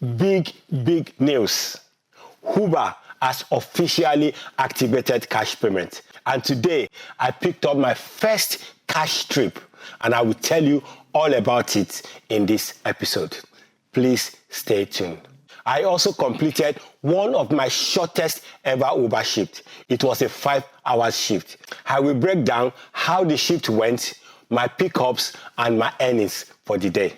big news. Uber has officially activated cash payment. And today, I picked up my first cash trip, and I will tell you all about it in this episode. Please stay tuned. I also completed one of my shortest ever Uber shift. It was a 5-hour shift. I will break down how the shift went, my pickups, and my earnings for the day.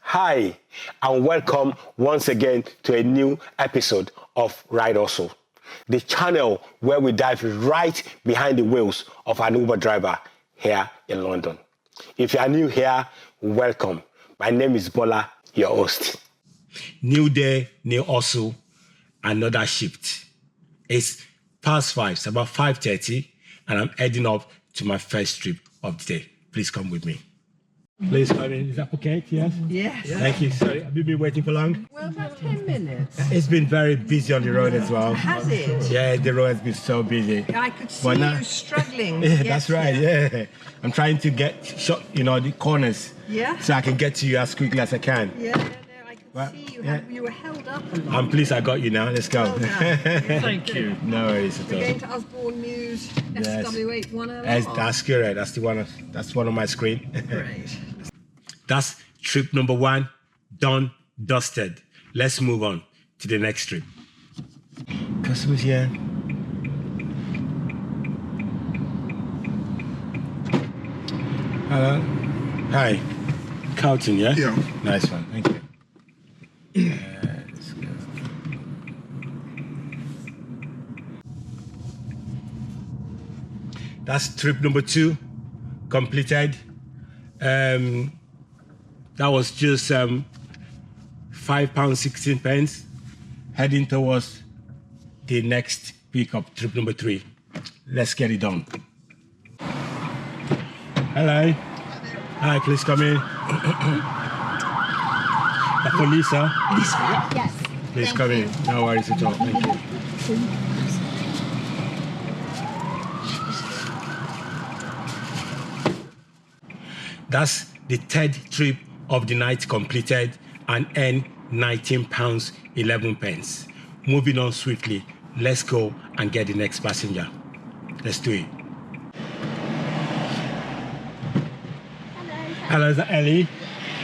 Hi, and welcome once again to a new episode of Ride Hustle, the channel where we dive right behind the wheels of an Uber driver here in London. If you are new here, welcome. My name is Bola, your host. New day, new hustle, another shift. It's past 5, it's about 5:30, and I'm heading up to my first trip of the day. Please come with me. Please come in. Is that okay? Yes? Yes. Thank you. Sorry, have you been waiting for long? Well, about 10 minutes. It's been very busy on the road as well. Has it? Yeah, the road has been so busy. I could see But now- you struggling. Yeah, that's right. Yeah. I'm trying to get shot, the corners. Yeah? So I can get to you as quickly as I can. Yeah, no, I could Well, see you. yeah. You were held up a lot. I'm pleased I got you now. Let's go. Well done. Thank you. No worries at We're going all. to Osborne News Yes. SW81LR. That's correct. That's one on my screen. Great. That's trip number 1, done, dusted. Let's move on to the next trip. Customers here. Hello. Hi. Carlton, yeah? Yeah. Nice one. Thank you. Let's go. That's trip number 2, completed. That was just £5.16, heading towards the next pickup, trip number 3. Let's get it done. Hello. Hi, please come in. For Lisa. Yes. Please Thank come you. in. No worries at all. Thank you. That's the 3rd trip of the night completed and earned £19.11. Moving on swiftly, let's go and get the next passenger. Let's do it. Hello, is that Ellie?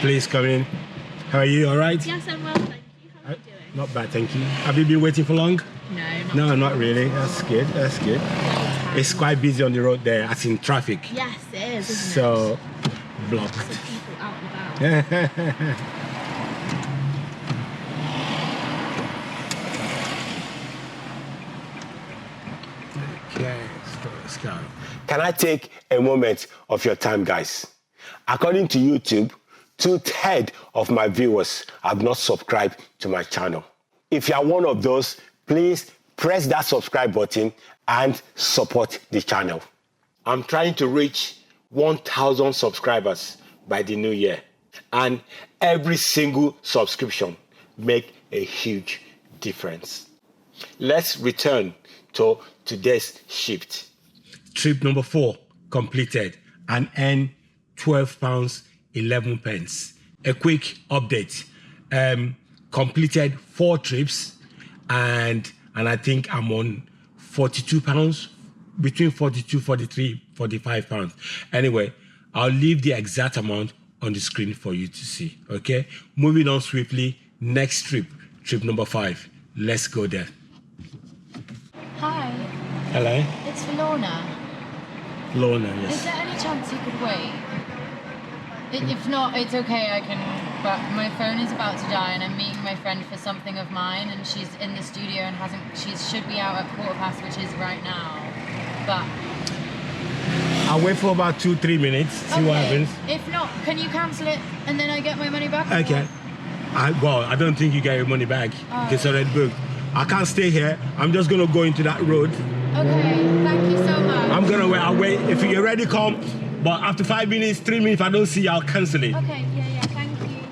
Please come in. How are you? All right? Yes, I'm well, thank you. How are you doing? Not bad, thank you. Have you been waiting for long? No, No, not really. That's good. That's good. It's quite busy on the road there, as in traffic. Yes, it is, isn't So, it? blocked. Lots of people out and about. Okay, let's go. Can I take a moment of your time, guys? According to YouTube, 2/3 of my viewers have not subscribed to my channel. If you are one of those, please press that subscribe button and support the channel. I'm trying to reach 1,000 subscribers by the new year, and every single subscription make a huge difference. Let's return to today's shift. Trip number 4 completed and earned £12.11. A quick update. Completed 4 trips and I think I'm on £42, between 42, 43, 45 pounds. Anyway, I'll leave the exact amount on the screen for you to see. Okay, moving on swiftly. Next trip number 5. Let's go there. Hi, Hello, it's for Lorna. Lorna. Is Yes. there any chance you could wait? If not, it's okay, I can, but my phone is about to die and I'm meeting my friend for something of mine and she's in the studio and she should be out at 1:15, which is right now, but... I'll wait for about 2-3 minutes. See what happens. If not, can you cancel it and then I get my money back? Okay. I don't think you get your money back. It's already booked. I can't stay here. I'm just gonna go into that road. Okay, thank you so much. I'm gonna wait. I'll wait. If you're ready, come. But after 5 minutes, 3 minutes, if I don't see you, I'll cancel it. Okay, yeah, thank you.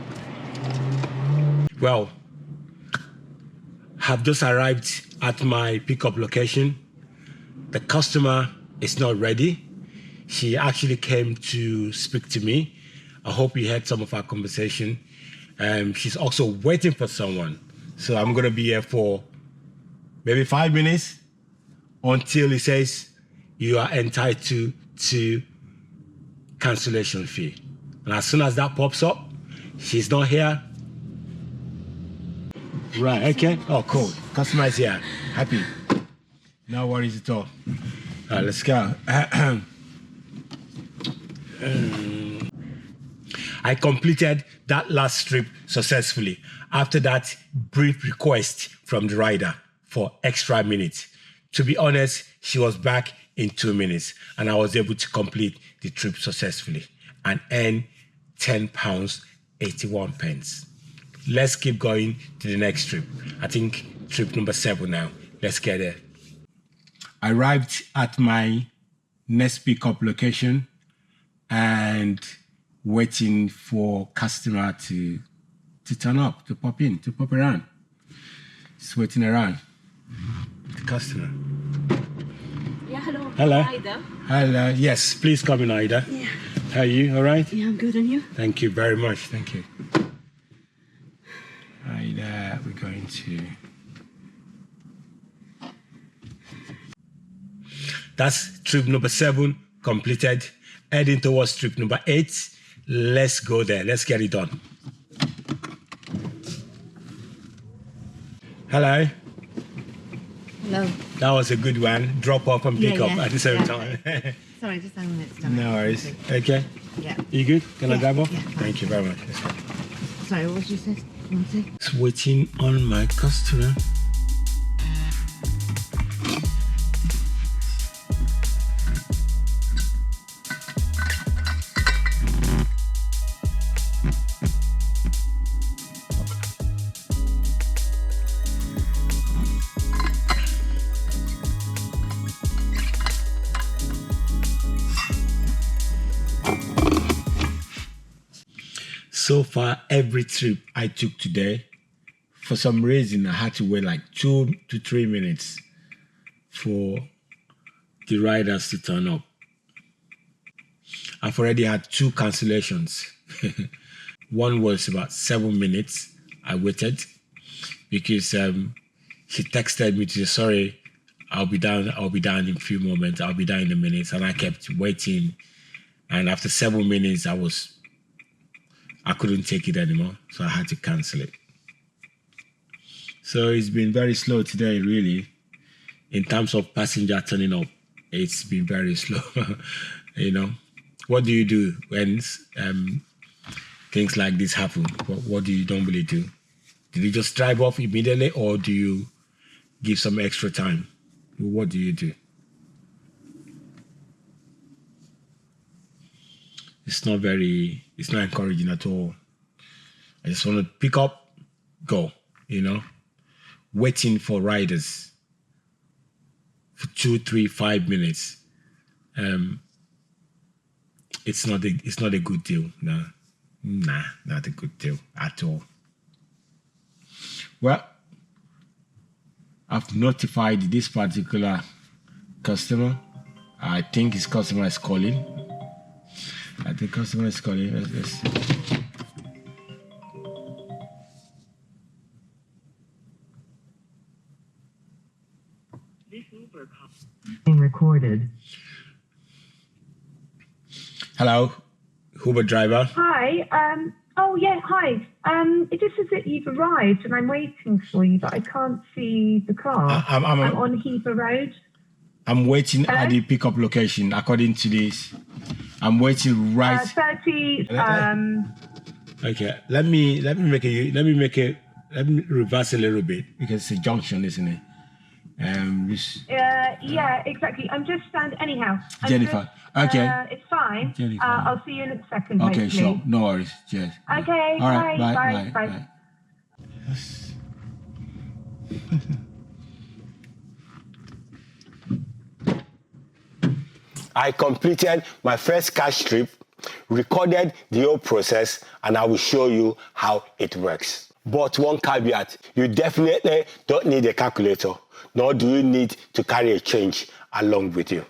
Well, have just arrived at my pickup location. the customer is not ready. She actually came to speak to me. I hope you heard some of our conversation. She's also waiting for someone. So I'm going to be here for maybe 5 minutes until he says you are entitled to cancellation fee. And as soon as that pops up, she's not here. Right, okay. Oh, cool. Customer is here. Happy. No worries at all. All right, let's go. I completed that last strip successfully. After that, brief request from the rider for extra minutes. To be honest, she was back in 2 minutes and I was able to complete the trip successfully and earn £10.81. Let's keep going to the next trip. I think trip number 7 now. Let's get there. I arrived at my next pickup location and waiting for customer to turn up, to pop around. Just waiting around. The customer. Yeah, hello. Hello. Ida. Hello. Yes, please come in, Ida. Yeah. How are you? All right? Yeah, I'm good. And you? Thank you very much. Thank you. Ida, we're going to... That's trip number 7 completed. Heading towards trip number 8. Let's go there. Let's get it done. Hello. Hello. That was a good one. Drop off and pick up at the same time. Sorry, just a minute. Stomach. No worries. Okay. Yeah. You good? Can I grab off? Yeah, fine. Thank you very much. Let's go. Sorry, what did you say? One thing? It's waiting on my customer. So far, every trip I took today, for some reason, I had to wait like 2 to 3 minutes for the riders to turn up. I've already had 2 cancellations. One was about 7 minutes. I waited because she texted me to say, sorry, I'll be down in a few moments. I'll be down in a minute. And I kept waiting. And after 7 minutes, I couldn't take it anymore, so I had to cancel it. So it's been very slow today, really. In terms of passenger turning up, it's been very slow. You know, what do you do when things like this happen? What do you normally do? Do you just drive off immediately, or do you give some extra time? What do you do? It's not encouraging at all. I just want to pick up, go, you know, waiting for riders for 2, 3, 5 minutes. It's not a good deal. No, not a good deal at all. Well, I've notified this particular customer. I think his customer is calling. Let's see. This Uber call being recorded. Hello, Uber driver. Hi. Hi. It just says that you've arrived and I'm waiting for you, but I can't see the car. I'm on Heber Road. I'm waiting at the pickup location. According to this, I'm waiting right. 30. Okay. Let me reverse a little bit because it's a junction, isn't it? Yeah, exactly. I'm just anyhow. Jennifer. Okay. It's fine. Jennifer. I'll see you in a second. Okay, hopefully. sure. No worries. Cheers. Okay. All right. Bye. Yes. I completed my first cash trip, recorded the whole process, and I will show you how it works. But one caveat, you definitely don't need a calculator, nor do you need to carry a change along with you.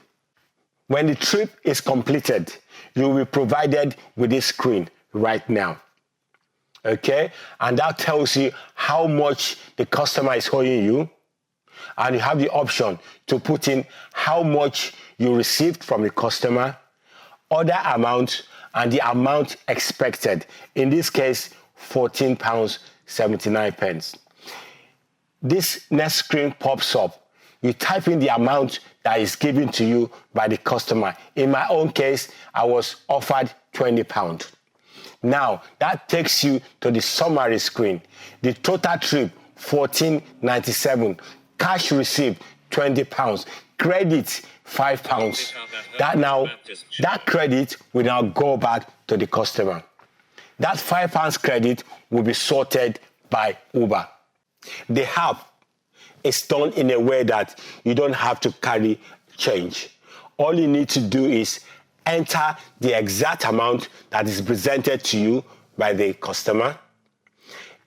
When the trip is completed, you will be provided with this screen right now. Okay? And that tells you how much the customer is owing you. And you have the option to put in how much you received from the customer, order amount, and the amount expected. In this case, £14.79. This next screen pops up. You type in the amount that is given to you by the customer. In my own case, I was offered £20. Now, that takes you to the summary screen. The total trip, £14.97. Cash received, £20. Credit, £5. That credit will now go back to the customer. That £5 credit will be sorted by Uber. The app is done in a way that you don't have to carry change. All you need to do is enter the exact amount that is presented to you by the customer.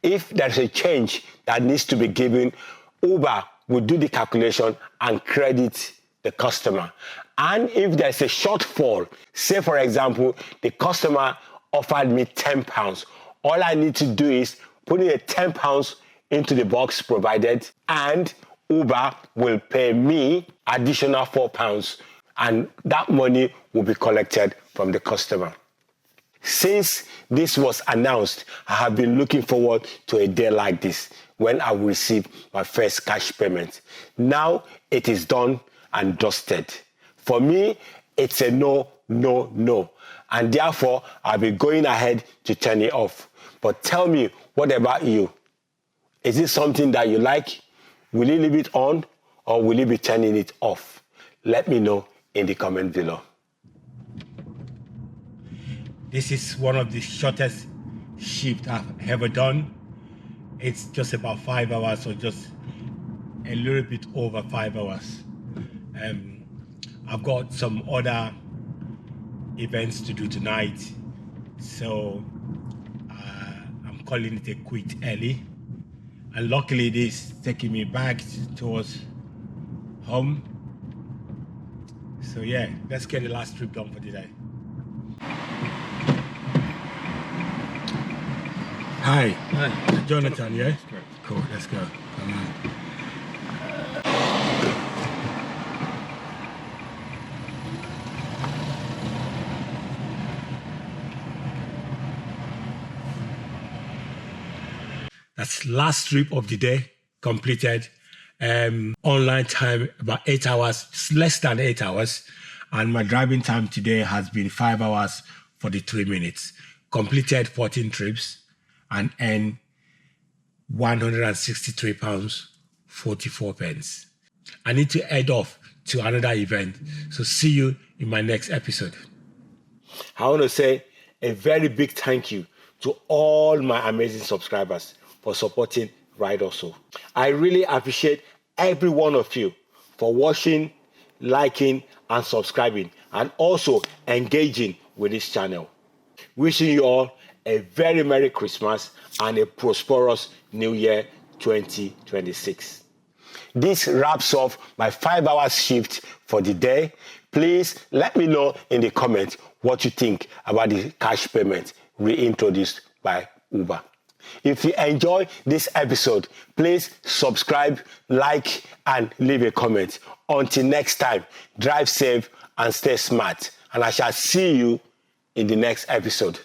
If there's a change that needs to be given, Uber will do the calculation and credit the customer. And if there's a shortfall, say for example, the customer offered me £10, all I need to do is put in a £10 into the box provided, and Uber will pay me additional £4, and that money will be collected from the customer. Since this was announced, I have been looking forward to a day like this when I will receive my first cash payment. Now it is done and dusted. For me, it's a no, no, no. And therefore, I'll be going ahead to turn it off. But tell me, what about you? Is it something that you like? Will you leave it on or will you be turning it off? Let me know in the comment below. This is one of the shortest shifts I've ever done. It's just about 5 hours, or just a little bit over 5 hours. I've got some other events to do tonight, so I'm calling it a quit early. And luckily this is taking me back towards home. So yeah, let's get the last trip done for today. Hi. Hi. Jonathan, yeah? Cool, let's go. Come on. That's last trip of the day completed. Online time about 8 hours, less than 8 hours. And my driving time today has been 5 hours 43 minutes. Completed 14 trips and earned £163.44. I need to head off to another event. So see you in my next episode. I want to say a very big thank you to all my amazing subscribers for supporting Ride Hustle. I really appreciate every one of you for watching, liking, and subscribing, and also engaging with this channel. Wishing you all a very Merry Christmas and a prosperous New Year 2026. This wraps up my 5 hours shift for the day. Please let me know in the comments what you think about the cash payment reintroduced by Uber. If you enjoy this episode, please subscribe, like, and leave a comment. Until next time, drive safe and stay smart. And I shall see you in the next episode.